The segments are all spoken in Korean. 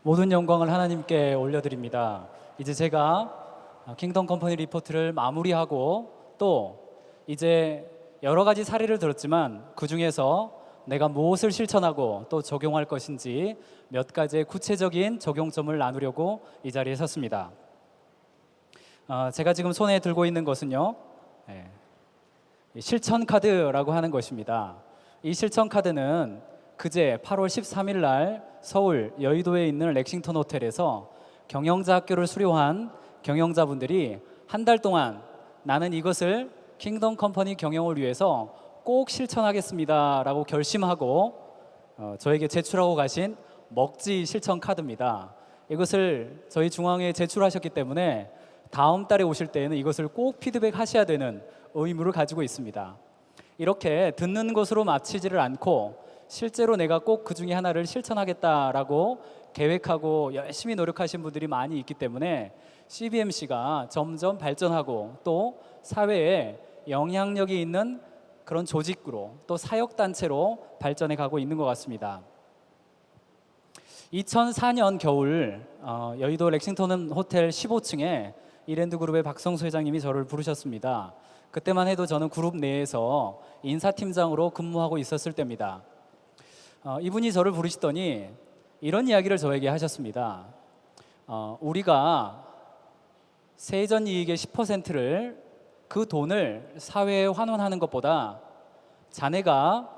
모든 영광을 하나님께 올려드립니다. 이제 제가 킹덤 컴퍼니 리포트를 마무리하고 또 이제 여러 가지 사례를 들었지만 그 중에서 내가 무엇을 실천하고 또 적용할 것인지 몇 가지의 구체적인 적용점을 나누려고 이 자리에 섰습니다. 제가 지금 손에 들고 있는 것은요, 실천 카드라고 하는 것입니다. 이 실천 카드는 그제 8월 13일 날 서울 여의도에 있는 렉싱턴 호텔에서 경영자 학교를 수료한 경영자분들이 한 달 동안 나는 이것을 킹덤 컴퍼니 경영을 위해서 꼭 실천하겠습니다 라고 결심하고 저에게 제출하고 가신 먹지 실천 카드입니다. 이것을 저희 중앙에 제출하셨기 때문에 다음 달에 오실 때에는 이것을 꼭 피드백 하셔야 되는 의무를 가지고 있습니다. 이렇게 듣는 것으로 마치지를 않고 실제로 내가 꼭 그 중에 하나를 실천하겠다라고 계획하고 열심히 노력하신 분들이 많이 있기 때문에 CBMC가 점점 발전하고 또 사회에 영향력이 있는 그런 조직으로 또 사역단체로 발전해 가고 있는 것 같습니다. 2004년 겨울 여의도 렉싱턴 호텔 15층에 이랜드그룹의 박성수 회장님이 저를 부르셨습니다. 그때만 해도 저는 그룹 내에서 인사팀장으로 근무하고 있었을 때입니다. 이분이 저를 부르시더니 이런 이야기를 저에게 하셨습니다. 우리가 세전 이익의 10%를 그 돈을 사회에 환원하는 것보다 자네가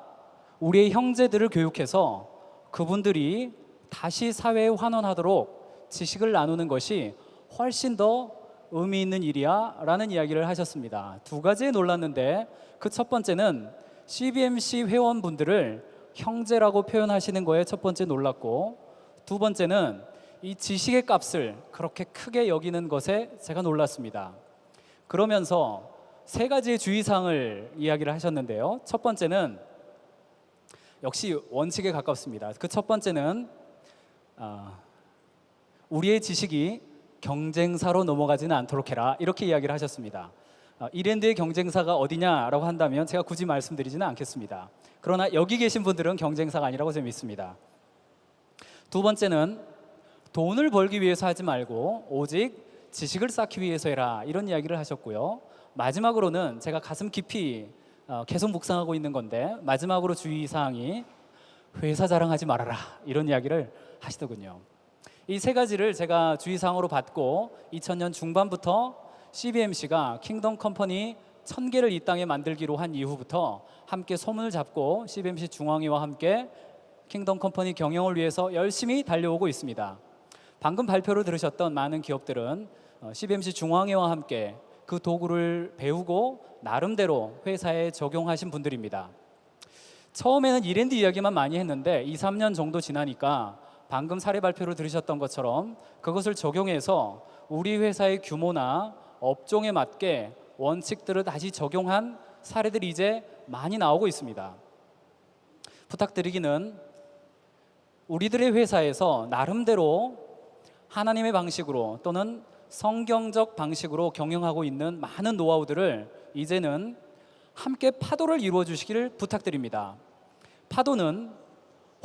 우리의 형제들을 교육해서 그분들이 다시 사회에 환원하도록 지식을 나누는 것이 훨씬 더 의미 있는 일이야 라는 이야기를 하셨습니다. 두 가지에 놀랐는데 그 첫 번째는 CBMC 회원분들을 형제라고 표현하시는 거에 첫 번째 놀랐고, 두 번째는 이 지식의 값을 그렇게 크게 여기는 것에 제가 놀랐습니다. 그러면서 세 가지의 주의사항을 이야기를 하셨는데요, 첫 번째는 역시 원칙에 가깝습니다. 그 첫 번째는 우리의 지식이 경쟁사로 넘어가지는 않도록 해라, 이렇게 이야기를 하셨습니다. 이랜드의 경쟁사가 어디냐라고 한다면 제가 굳이 말씀드리지는 않겠습니다. 그러나 여기 계신 분들은 경쟁사가 아니라고 저는 믿습니다. 두 번째는 돈을 벌기 위해서 하지 말고 오직 지식을 쌓기 위해서 해라, 이런 이야기를 하셨고요. 마지막으로는 제가 가슴 깊이 계속 묵상하고 있는 건데, 마지막으로 주의사항이 회사 자랑하지 말아라, 이런 이야기를 하시더군요. 이 세 가지를 제가 주의사항으로 받고 2000년 중반부터 CBMC가 킹덤 컴퍼니 1000개를 이 땅에 만들기로 한 이후부터 함께 소문을 잡고 CBMC 중앙회와 함께 킹덤 컴퍼니 경영을 위해서 열심히 달려오고 있습니다. 방금 발표를 들으셨던 많은 기업들은 CBMC 중앙회와 함께 그 도구를 배우고 나름대로 회사에 적용하신 분들입니다. 처음에는 이랜드 이야기만 많이 했는데 2, 3년 정도 지나니까 방금 사례 발표를 들으셨던 것처럼 그것을 적용해서 우리 회사의 규모나 업종에 맞게 원칙들을 다시 적용한 사례들이 이제 많이 나오고 있습니다. 부탁드리기는 우리들의 회사에서 나름대로 하나님의 방식으로 또는 성경적 방식으로 경영하고 있는 많은 노하우들을 이제는 함께 파도를 이루어 주시기를 부탁드립니다. 파도는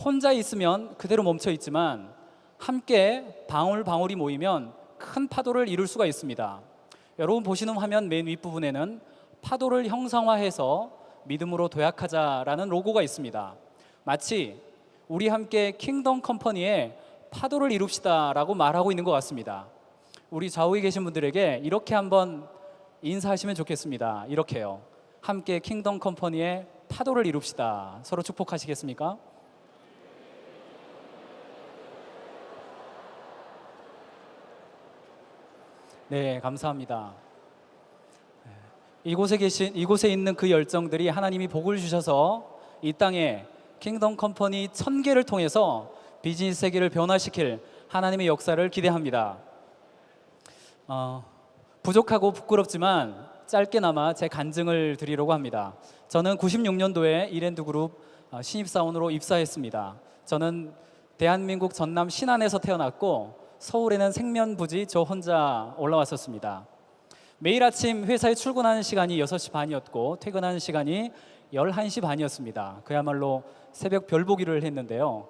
혼자 있으면 그대로 멈춰 있지만 함께 방울방울이 모이면 큰 파도를 이룰 수가 있습니다. 여러분 보시는 화면 맨 윗부분에는 파도를 형상화해서 믿음으로 도약하자라는 로고가 있습니다. 마치 우리 함께 킹덤 컴퍼니의 파도를 이룹시다 라고 말하고 있는 것 같습니다. 우리 좌우에 계신 분들에게 이렇게 한번 인사하시면 좋겠습니다. 이렇게요. 함께 킹덤 컴퍼니의 파도를 이룹시다. 서로 축복하시겠습니까? 네, 감사합니다. 이곳에 있는 그 열정들이 하나님이 복을 주셔서 이 땅에 킹덤 컴퍼니 1000개를 통해서 비즈니스 세계를 변화시킬 하나님의 역사를 기대합니다. 부족하고 부끄럽지만 짧게나마 제 간증을 드리려고 합니다. 저는 96년도에 이랜드그룹 신입사원으로 입사했습니다. 저는 대한민국 전남 신안에서 태어났고 서울에는 생면부지 저 혼자 올라왔었습니다. 매일 아침 회사에 출근하는 시간이 6시 반이었고 퇴근하는 시간이 11시 반이었습니다. 그야말로 새벽 별보기를 했는데요.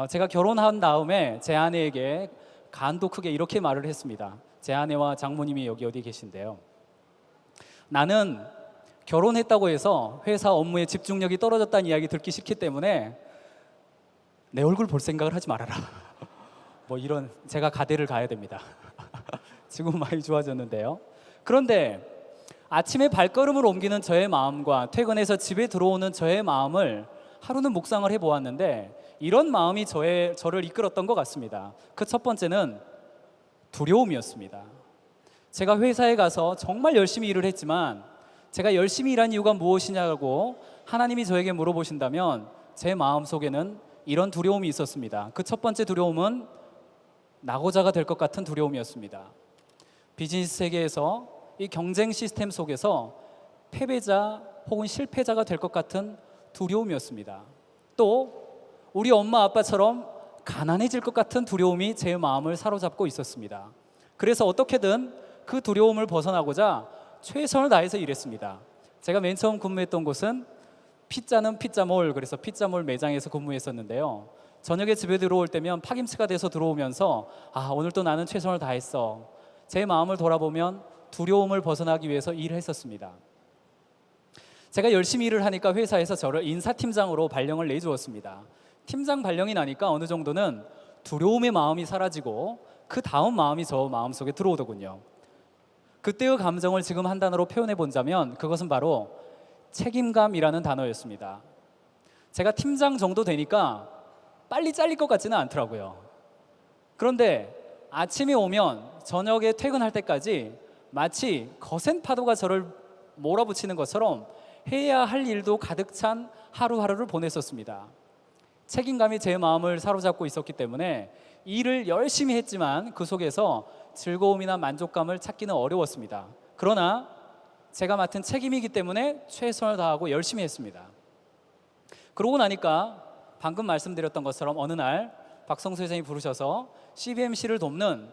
제가 결혼한 다음에 제 아내에게 간도 크게 이렇게 말을 했습니다. 제 아내와 장모님이 여기 어디 계신데요. 나는 결혼했다고 해서 회사 업무에 집중력이 떨어졌다는 이야기 듣기 싫기 때문에 내 얼굴 볼 생각을 하지 말아라. 뭐 이런, 제가 가대를 가야 됩니다. 지금 많이 좋아졌는데요. 그런데 아침에 발걸음을 옮기는 저의 마음과 퇴근해서 집에 들어오는 저의 마음을 하루는 묵상을 해보았는데 이런 마음이 저를 이끌었던 것 같습니다. 그 첫 번째는 두려움이었습니다. 제가 회사에 가서 정말 열심히 일을 했지만 제가 열심히 일한 이유가 무엇이냐고 하나님이 저에게 물어보신다면 제 마음속에는 이런 두려움이 있었습니다. 그 첫 번째 두려움은 낙오자가 될 것 같은 두려움이었습니다. 비즈니스 세계에서 이 경쟁 시스템 속에서 패배자 혹은 실패자가 될 것 같은 두려움이었습니다. 또 우리 엄마 아빠처럼 가난해질 것 같은 두려움이 제 마음을 사로잡고 있었습니다. 그래서 어떻게든 그 두려움을 벗어나고자 최선을 다해서 일했습니다. 제가 맨 처음 근무했던 곳은 피자는 피자몰, 그래서 피자몰 매장에서 근무했었는데요. 저녁에 집에 들어올 때면 파김치가 돼서 들어오면서 오늘 또 나는 최선을 다했어. 제 마음을 돌아보면 두려움을 벗어나기 위해서 일을 했었습니다. 제가 열심히 일을 하니까 회사에서 저를 인사팀장으로 발령을 내주었습니다. 팀장 발령이 나니까 어느 정도는 두려움의 마음이 사라지고 그 다음 마음이 저 마음속에 들어오더군요. 그때의 감정을 지금 한 단어로 표현해 본다면 그것은 바로 책임감이라는 단어였습니다. 제가 팀장 정도 되니까 빨리 잘릴 것 같지는 않더라고요. 그런데 아침에 오면 저녁에 퇴근할 때까지 마치 거센 파도가 저를 몰아붙이는 것처럼 해야 할 일도 가득 찬 하루하루를 보냈었습니다. 책임감이 제 마음을 사로잡고 있었기 때문에 일을 열심히 했지만 그 속에서 즐거움이나 만족감을 찾기는 어려웠습니다. 그러나 제가 맡은 책임이기 때문에 최선을 다하고 열심히 했습니다. 그러고 나니까 방금 말씀드렸던 것처럼 어느 날 박성수 회장이 부르셔서 CBMC를 돕는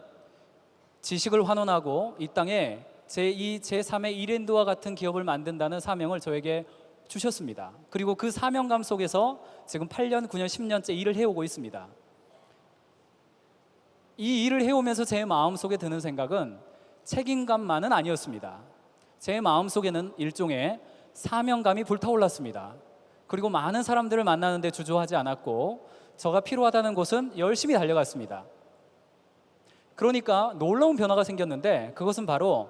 지식을 환원하고 이 땅에 제2, 제3의 이랜드와 같은 기업을 만든다는 사명을 저에게 주셨습니다. 그리고 그 사명감 속에서 지금 8년, 9년, 10년째 일을 해오고 있습니다. 이 일을 해오면서 제 마음속에 드는 생각은 책임감만은 아니었습니다. 제 마음속에는 일종의 사명감이 불타올랐습니다. 그리고 많은 사람들을 만나는데 주저하지 않았고 저가 필요하다는 곳은 열심히 달려갔습니다. 그러니까 놀라운 변화가 생겼는데 그것은 바로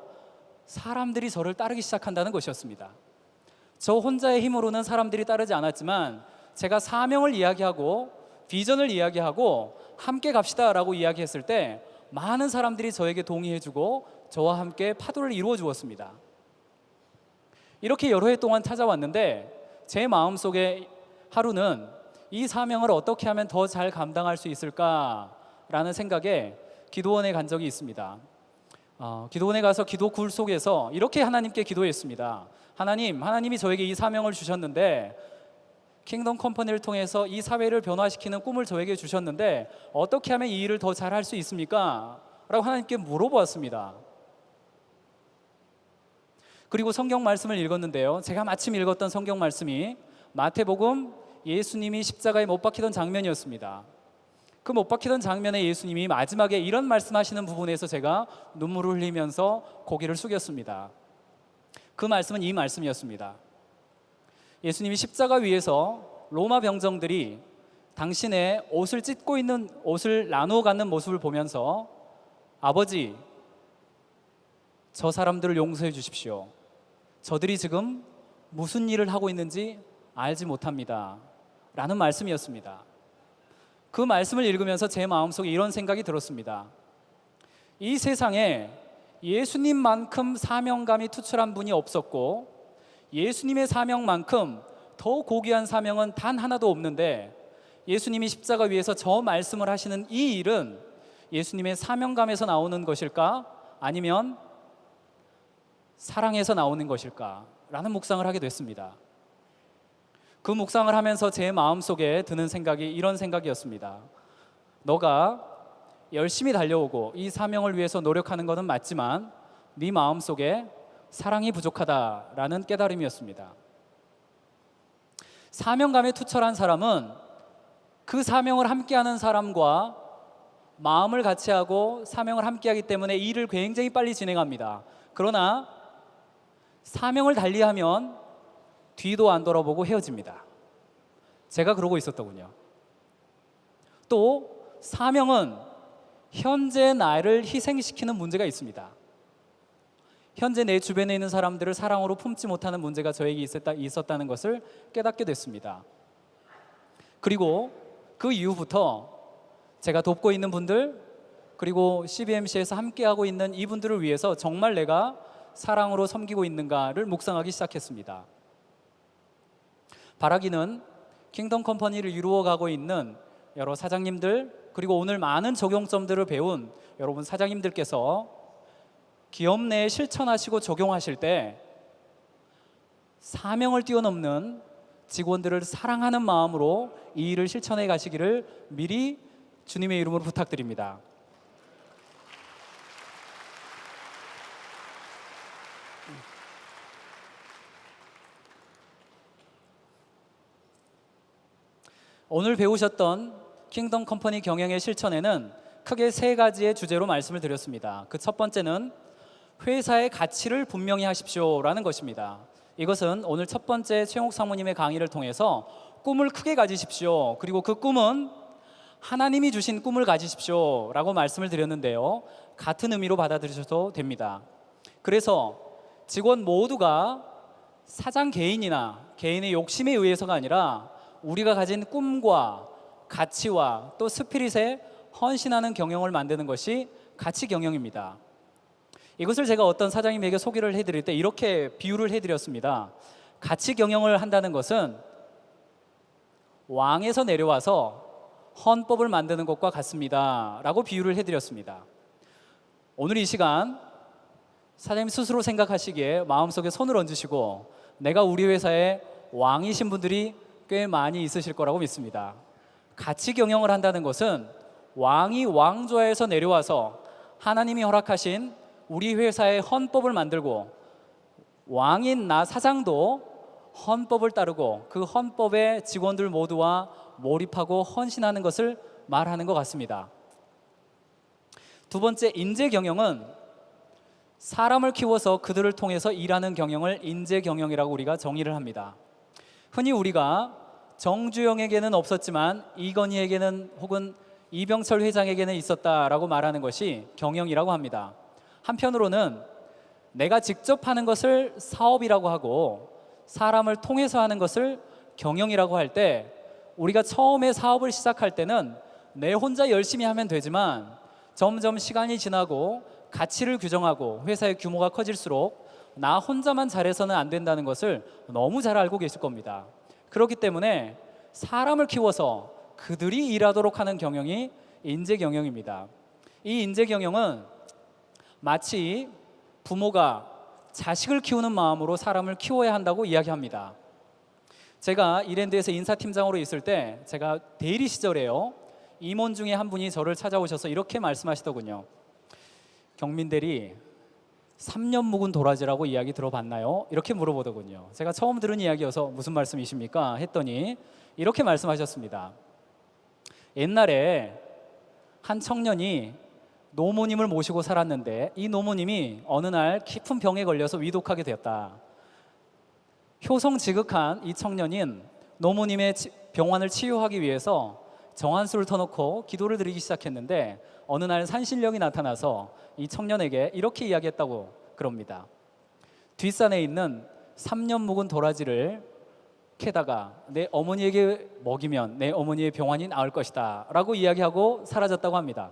사람들이 저를 따르기 시작한다는 것이었습니다. 저 혼자의 힘으로는 사람들이 따르지 않았지만 제가 사명을 이야기하고 비전을 이야기하고 함께 갑시다라고 이야기했을 때 많은 사람들이 저에게 동의해주고 저와 함께 파도를 이루어 주었습니다. 이렇게 여러 해 동안 찾아왔는데 제 마음속에 하루는 이 사명을 어떻게 하면 더 잘 감당할 수 있을까라는 생각에 기도원에 간 적이 있습니다. 기도원에 가서 기도 굴 속에서 이렇게 하나님께 기도했습니다. 하나님이 저에게 이 사명을 주셨는데 킹덤 컴퍼니를 통해서 이 사회를 변화시키는 꿈을 저에게 주셨는데 어떻게 하면 이 일을 더 잘할 수 있습니까? 라고 하나님께 물어보았습니다. 그리고 성경 말씀을 읽었는데요. 제가 마침 읽었던 성경 말씀이 마태복음 예수님이 십자가에 못 박히던 장면이었습니다. 그 못 박히던 장면에 예수님이 마지막에 이런 말씀하시는 부분에서 제가 눈물을 흘리면서 고개를 숙였습니다. 그 말씀은 이 말씀이었습니다. 예수님이 십자가 위에서 로마 병정들이 당신의 옷을 찢고 있는, 옷을 나누어 갖는 모습을 보면서 아버지, 저 사람들을 용서해 주십시오. 저들이 지금 무슨 일을 하고 있는지 알지 못합니다. 라는 말씀이었습니다. 그 말씀을 읽으면서 제 마음속에 이런 생각이 들었습니다. 이 세상에 예수님만큼 사명감이 투철한 분이 없었고 예수님의 사명만큼 더 고귀한 사명은 단 하나도 없는데 예수님이 십자가 위에서 저 말씀을 하시는 이 일은 예수님의 사명감에서 나오는 것일까? 아니면 사랑에서 나오는 것일까? 라는 묵상을 하게 됐습니다. 그 묵상을 하면서 제 마음속에 드는 생각이 이런 생각이었습니다. 너가 열심히 달려오고 이 사명을 위해서 노력하는 것은 맞지만 네 마음속에 사랑이 부족하다라는 깨달음이었습니다. 사명감에 투철한 사람은 그 사명을 함께하는 사람과 마음을 같이 하고 사명을 함께하기 때문에 일을 굉장히 빨리 진행합니다. 그러나 사명을 달리하면 뒤도 안 돌아보고 헤어집니다. 제가 그러고 있었더군요. 또 사명은 현재 나를 희생시키는 문제가 있습니다. 현재 내 주변에 있는 사람들을 사랑으로 품지 못하는 문제가 저에게 있었다는 것을 깨닫게 됐습니다. 그리고 그 이후부터 제가 돕고 있는 분들, 그리고 CBMC에서 함께하고 있는 이분들을 위해서 정말 내가 사랑으로 섬기고 있는가를 묵상하기 시작했습니다. 바라기는 킹덤 컴퍼니를 이루어가고 있는 여러 사장님들, 그리고 오늘 많은 적용점들을 배운 여러분 사장님들께서 기업 내에 실천하시고 적용하실 때 사명을 뛰어넘는 직원들을 사랑하는 마음으로 이 일을 실천해 가시기를 미리 주님의 이름으로 부탁드립니다. 오늘 배우셨던 킹덤 컴퍼니 경영의 실천에는 크게 세 가지의 주제로 말씀을 드렸습니다. 그 첫 번째는 회사의 가치를 분명히 하십시오라는 것입니다. 이것은 오늘 첫 번째 최용욱 사모님의 강의를 통해서 꿈을 크게 가지십시오, 그리고 그 꿈은 하나님이 주신 꿈을 가지십시오 라고 말씀을 드렸는데요, 같은 의미로 받아들이셔도 됩니다. 그래서 직원 모두가 사장 개인이나 개인의 욕심에 의해서가 아니라 우리가 가진 꿈과 가치와 또 스피릿에 헌신하는 경영을 만드는 것이 가치 경영입니다. 이것을 제가 어떤 사장님에게 소개를 해드릴 때 이렇게 비유를 해드렸습니다. 가치 경영을 한다는 것은 왕에서 내려와서 헌법을 만드는 것과 같습니다 라고 비유를 해드렸습니다. 오늘 이 시간 사장님 스스로 생각하시기에 마음속에 손을 얹으시고 내가 우리 회사의 왕이신 분들이 꽤 많이 있으실 거라고 믿습니다. 가치 경영을 한다는 것은 왕이 왕좌에서 내려와서 하나님이 허락하신 우리 회사의 헌법을 만들고 왕인 나 사장도 헌법을 따르고 그 헌법에 직원들 모두와 몰입하고 헌신하는 것을 말하는 것 같습니다. 두 번째, 인재 경영은 사람을 키워서 그들을 통해서 일하는 경영을 인재 경영이라고 우리가 정의를 합니다. 흔히 우리가 정주영에게는 없었지만 이건희에게는 혹은 이병철 회장에게는 있었다라고 말하는 것이 경영이라고 합니다. 한편으로는 내가 직접 하는 것을 사업이라고 하고 사람을 통해서 하는 것을 경영이라고 할 때 우리가 처음에 사업을 시작할 때는 내 혼자 열심히 하면 되지만 점점 시간이 지나고 가치를 규정하고 회사의 규모가 커질수록 나 혼자만 잘해서는 안 된다는 것을 너무 잘 알고 계실 겁니다. 그렇기 때문에 사람을 키워서 그들이 일하도록 하는 경영이 인재 경영입니다. 이 인재 경영은 마치 부모가 자식을 키우는 마음으로 사람을 키워야 한다고 이야기합니다. 제가 이랜드에서 인사팀장으로 있을 때 제가 대리 시절에요, 임원 중에 한 분이 저를 찾아오셔서 이렇게 말씀하시더군요. 경민대리 3년 묵은 도라지라고 이야기 들어봤나요? 이렇게 물어보더군요. 제가 처음 들은 이야기여서 무슨 말씀이십니까? 했더니 이렇게 말씀하셨습니다. 옛날에 한 청년이 노모님을 모시고 살았는데 이 노모님이 어느 날 깊은 병에 걸려서 위독하게 되었다. 효성지극한 이 청년인 노모님의 병환을 치유하기 위해서 정한수를 터놓고 기도를 드리기 시작했는데 어느 날 산신령이 나타나서 이 청년에게 이렇게 이야기했다고 그럽니다. 뒷산에 있는 3년 묵은 도라지를 캐다가 내 어머니에게 먹이면 내 어머니의 병환이 나을 것이다 라고 이야기하고 사라졌다고 합니다.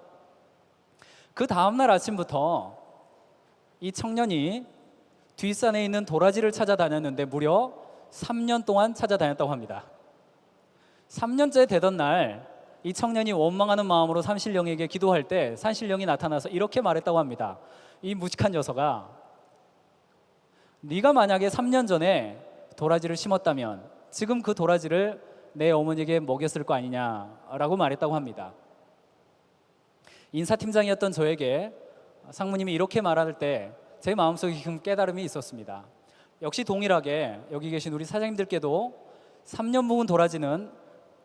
그 다음날 아침부터 이 청년이 뒷산에 있는 도라지를 찾아다녔는데 무려 3년 동안 찾아다녔다고 합니다. 3년째 되던 날 이 청년이 원망하는 마음으로 산신령에게 기도할 때 산신령이 나타나서 이렇게 말했다고 합니다. 이 무식한 녀석아, 네가 만약에 3년 전에 도라지를 심었다면 지금 그 도라지를 내 어머니에게 먹였을 거 아니냐라고 말했다고 합니다. 인사팀장이었던 저에게 상무님이 이렇게 말할 때 제 마음속에 큰 깨달음이 있었습니다. 역시 동일하게 여기 계신 우리 사장님들께도 3년 묵은 도라지는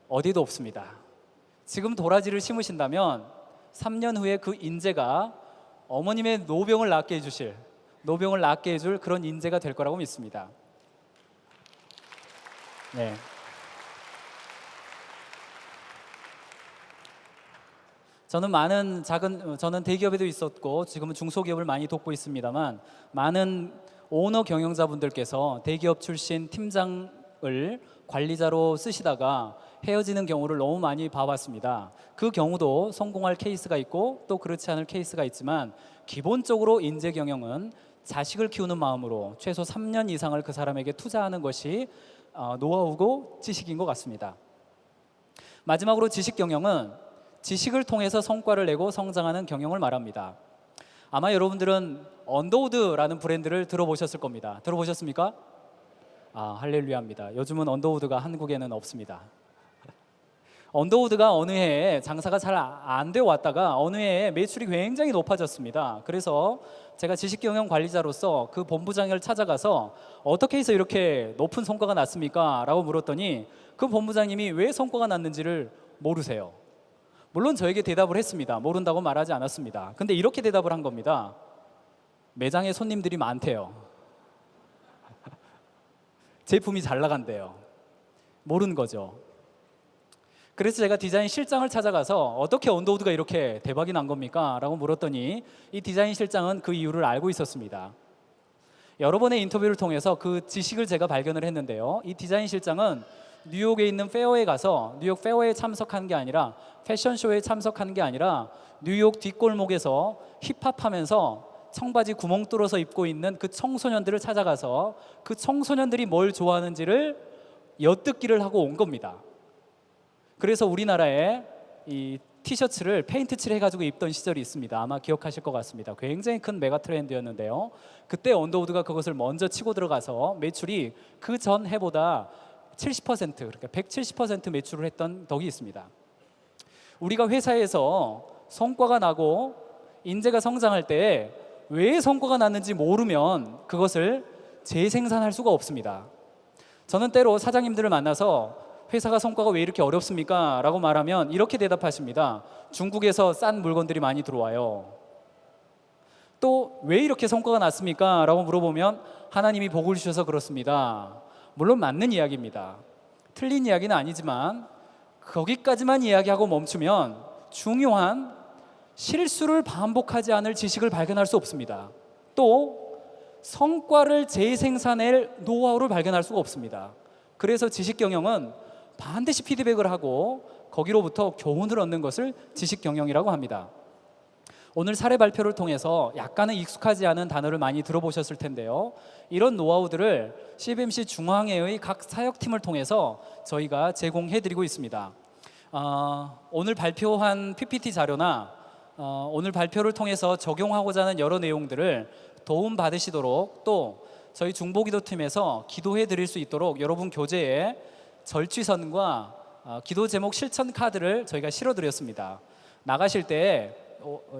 어디도 없습니다. 지금 도라지를 심으신다면 3년 후에 그 인재가 어머님의 노병을 낫게 해줄 그런 인재가 될 거라고 믿습니다. 네. 저는 대기업에도 있었고 지금은 중소기업을 많이 돕고 있습니다만, 많은 오너 경영자분들께서 대기업 출신 팀장을 관리자로 쓰시다가 헤어지는 경우를 너무 많이 봐왔습니다. 그 경우도 성공할 케이스가 있고 또 그렇지 않을 케이스가 있지만, 기본적으로 인재 경영은 자식을 키우는 마음으로 최소 3년 이상을 그 사람에게 투자하는 것이 노하우고 지식인 것 같습니다. 마지막으로 지식 경영은 지식을 통해서 성과를 내고 성장하는 경영을 말합니다. 아마 여러분들은 언더우드라는 브랜드를 들어보셨을 겁니다. 들어보셨습니까? 할렐루야입니다. 요즘은 언더우드가 한국에는 없습니다. 언더우드가 어느 해에 장사가 잘 안 되어 왔다가 어느 해에 매출이 굉장히 높아졌습니다. 그래서 제가 지식경영 관리자로서 그 본부장을 찾아가서 어떻게 해서 이렇게 높은 성과가 났습니까? 라고 물었더니 그 본부장님이 왜 성과가 났는지를 모르세요. 물론 저에게 대답을 했습니다. 모른다고 말하지 않았습니다. 근데 이렇게 대답을 한 겁니다. 매장에 손님들이 많대요. 제품이 잘 나간대요. 모르는 거죠. 그래서 제가 디자인 실장을 찾아가서 어떻게 언더우드가 이렇게 대박이 난 겁니까? 라고 물었더니 이 디자인 실장은 그 이유를 알고 있었습니다. 여러 번의 인터뷰를 통해서 그 지식을 제가 발견을 했는데요. 이 디자인 실장은 뉴욕에 있는 페어에 가서 뉴욕 페어에 참석한 게 아니라 패션쇼에 참석한 게 아니라 뉴욕 뒷골목에서 힙합하면서 청바지 구멍 뚫어서 입고 있는 그 청소년들을 찾아가서 그 청소년들이 뭘 좋아하는지를 엿듣기를 하고 온 겁니다. 그래서 우리나라에 이 티셔츠를 페인트 칠해가지고 입던 시절이 있습니다. 아마 기억하실 것 같습니다. 굉장히 큰 메가 트렌드였는데요. 그때 언더우드가 그것을 먼저 치고 들어가서 매출이 그 전 해보다 70%, 그러니까 170% 매출을 했던 덕이 있습니다. 우리가 회사에서 성과가 나고 인재가 성장할 때 왜 성과가 났는지 모르면 그것을 재생산할 수가 없습니다. 저는 때로 사장님들을 만나서 회사가 성과가 왜 이렇게 어렵습니까? 라고 말하면 이렇게 대답하십니다. 중국에서 싼 물건들이 많이 들어와요. 또 왜 이렇게 성과가 났습니까? 라고 물어보면 하나님이 복을 주셔서 그렇습니다. 물론 맞는 이야기입니다. 틀린 이야기는 아니지만 거기까지만 이야기하고 멈추면 중요한 실수를 반복하지 않을 지식을 발견할 수 없습니다. 또 성과를 재생산할 노하우를 발견할 수가 없습니다. 그래서 지식 경영은 반드시 피드백을 하고 거기로부터 교훈을 얻는 것을 지식 경영이라고 합니다. 오늘 사례 발표를 통해서 약간은 익숙하지 않은 단어를 많이 들어보셨을 텐데요. 이런 노하우들을 CBMC 중앙회의 각 사역팀을 통해서 저희가 제공해드리고 있습니다. 오늘 발표한 PPT 자료나 오늘 발표를 통해서 적용하고자 하는 여러 내용들을 도움 받으시도록, 또 저희 중보기도팀에서 기도해 드릴 수 있도록 여러분 교재에 절취선과 기도 제목 실천 카드를 저희가 실어드렸습니다. 나가실 때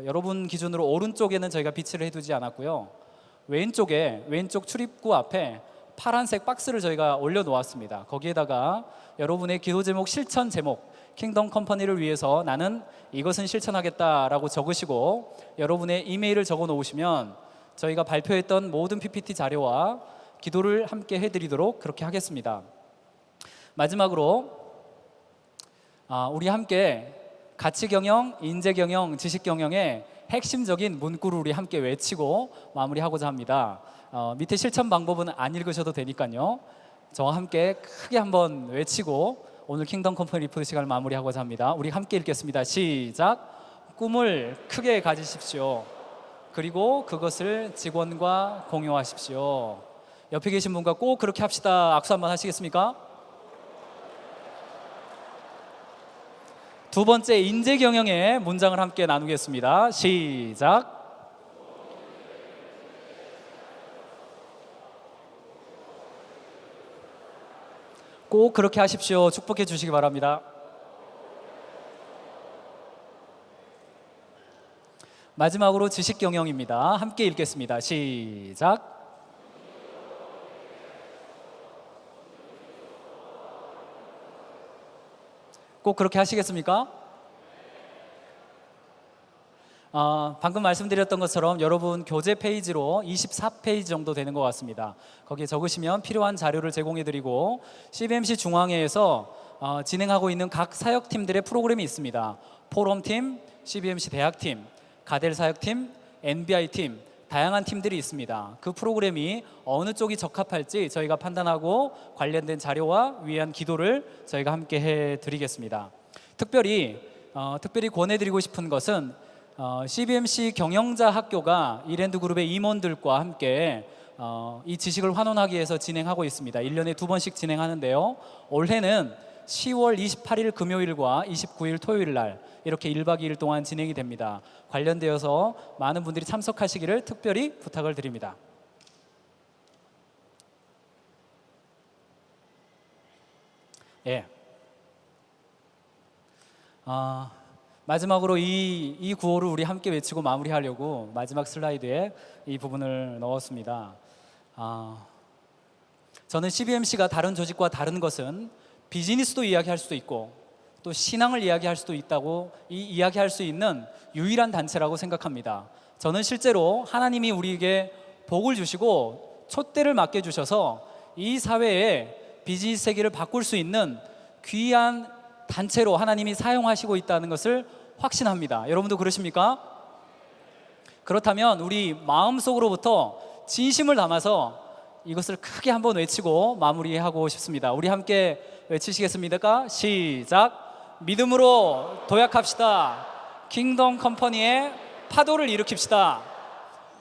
여러분 기준으로 오른쪽에는 저희가 비치를 해두지 않았고요. 왼쪽 출입구 앞에 파란색 박스를 저희가 올려놓았습니다. 거기에다가 여러분의 기도 제목 실천 제목, 킹덤 컴퍼니를 위해서 나는 이것은 실천하겠다라고 적으시고 여러분의 이메일을 적어 놓으시면 저희가 발표했던 모든 PPT 자료와 기도를 함께 해드리도록 그렇게 하겠습니다. 마지막으로 우리 함께 가치경영, 인재경영, 지식경영의 핵심적인 문구를 우리 함께 외치고 마무리하고자 합니다. 밑에 실천 방법은 안 읽으셔도 되니까요. 저와 함께 크게 한번 외치고 오늘 킹덤 컴퍼니 리포트 시간을 마무리하고자 합니다. 우리 함께 읽겠습니다. 시작. 꿈을 크게 가지십시오. 그리고 그것을 직원과 공유하십시오. 옆에 계신 분과 꼭 그렇게 합시다. 악수 한번 하시겠습니까? 두 번째 인재 경영의 문장을 함께 나누겠습니다. 시작. 꼭 그렇게 하십시오. 축복해 주시기 바랍니다. 마지막으로 지식 경영입니다. 함께 읽겠습니다. 시작. 꼭 그렇게 하시겠습니까? 방금 말씀드렸던 것처럼 여러분 교재 페이지로 24페이지 정도 되는 것 같습니다. 거기에 적으시면 필요한 자료를 제공해드리고 CBMC 중앙회에서 진행하고 있는 각 사역팀들의 프로그램이 있습니다. 포럼팀, CBMC 대학팀, 가델 사역팀, NBI팀, 다양한 팀들이 있습니다. 그 프로그램이 어느 쪽이 적합할지 저희가 판단하고 관련된 자료와 위한 기도를 저희가 함께 해드리겠습니다. 특별히 권해드리고 싶은 것은 CBMC 경영자 학교가 이랜드그룹의 임원들과 함께 이 지식을 환원하기 위해서 진행하고 있습니다. 1년에 2번씩 진행하는데요. 올해는 10월 28일 금요일과 29일 토요일 날 이렇게 1박 2일 동안 진행이 됩니다. 관련되어서 많은 분들이 참석하시기를 특별히 부탁을 드립니다. 예. 마지막으로 이 구호를 우리 함께 외치고 마무리하려고 마지막 슬라이드에 이 부분을 넣었습니다. 저는 CBMC가 다른 조직과 다른 것은 비즈니스도 이야기할 수도 있고 또 신앙을 이야기할 수도 있다고 이야기할 수 있는 유일한 단체라고 생각합니다. 저는 실제로 하나님이 우리에게 복을 주시고 촛대를 맡겨주셔서 이 사회에 비즈니스 세계를 바꿀 수 있는 귀한 단체로 하나님이 사용하시고 있다는 것을 확신합니다. 여러분도 그러십니까? 그렇다면 우리 마음속으로부터 진심을 담아서 이것을 크게 한번 외치고 마무리하고 싶습니다. 우리 함께 외치시겠습니까? 시작! 믿음으로 도약합시다. 킹덤 컴퍼니의 파도를 일으킵시다.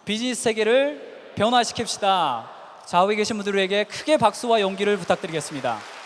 비즈니스 세계를 변화시킵시다. 좌우에 계신 분들에게 크게 박수와 용기를 부탁드리겠습니다.